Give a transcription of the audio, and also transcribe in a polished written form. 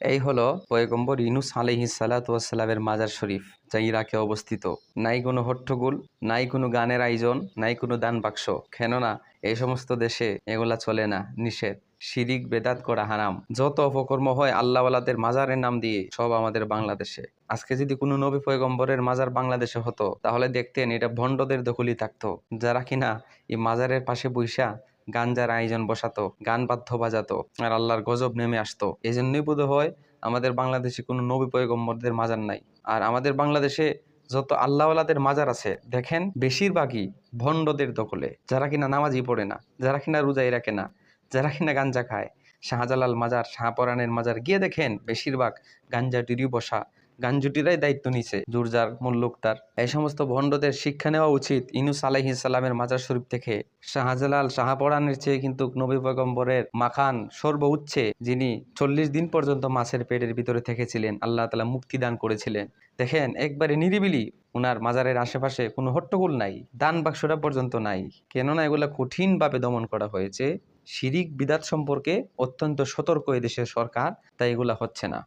এই হলো পয়গম্বর ইউনূস আলাইহিস সালাতু ওয়াস সালামের মাজার শরীফ, যা ইরাকে অবস্থিত। নাই কোনো হট্টগোল, নাই কোনো গানের আয়োজন, নাই কোনো দান বাক্স। কেননা এই সমস্ত দেশে এগুলা চলে না, নিষেধ। শিরিক বেদাত করা হারাম। যত অপকর্ম হয় আল্লাহওয়ালাদের মাজারের নাম দিয়ে, সব আমাদের বাংলাদেশে। আজকে যদি কোনো নবী পয়গম্বরের মাজার বাংলাদেশে হতো, তাহলে দেখতেন এটা ভণ্ডদের দখলই থাকতো, যারা কিনা এই মাজারের পাশে বইসা গাঞ্জার আয়োজন বসাতো, গান বাদ্য বাজাতো, আর আল্লাহর গজব নেমে আসতো। এই জন্যই বোধ হয় আমাদের বাংলাদেশে কোনো নবী পয়গম্বরদের মাজার নাই। আর আমাদের বাংলাদেশে যত আল্লাহওয়ালাদের মাজার আছে, দেখেন বেশিরভাগই ভণ্ডদের দখলে, যারা কিনা নামাজই পড়ে না, যারা কিনা রোজাই রাখে না, যারা কিনা গাঞ্জা খায়। শাহজালাল মাজার, শাহপরানের মাজার গিয়ে দেখেন বেশিরভাগ গাঞ্জাটিরই বসা, গাঞ্জুটিরাই দায়িত্ব নিছে, জুরজার মুল্লুকদার। এই সমস্ত ভণ্ডদের শিক্ষা নেওয়া উচিত ইউনূস আলাইহিস সালামের মাজার শরীফ থেকে। শাহজালাল, শাহপরানের চেয়ে কিন্তু নবী পয়গম্বরের মাখান সর্বোচ্চে, যিনি 40 দিন পর্যন্ত মাছের পেটের ভিতরে থেকেছিলেন, আল্লাহ তাআলা মুক্তি দান করেছিলেন। দেখেন একবারে নিরিবিলি, উনার মাজারের আশেপাশে কোনো হট্টগোল নাই, দান বাক্সটা পর্যন্ত নাই। কেননা এগুলা কঠিনভাবে দমন করা হয়েছে। শিরিক বিদাত সম্পর্কে অত্যন্ত সতর্ক এদেশের সরকার, তাই এগুলা হচ্ছে না।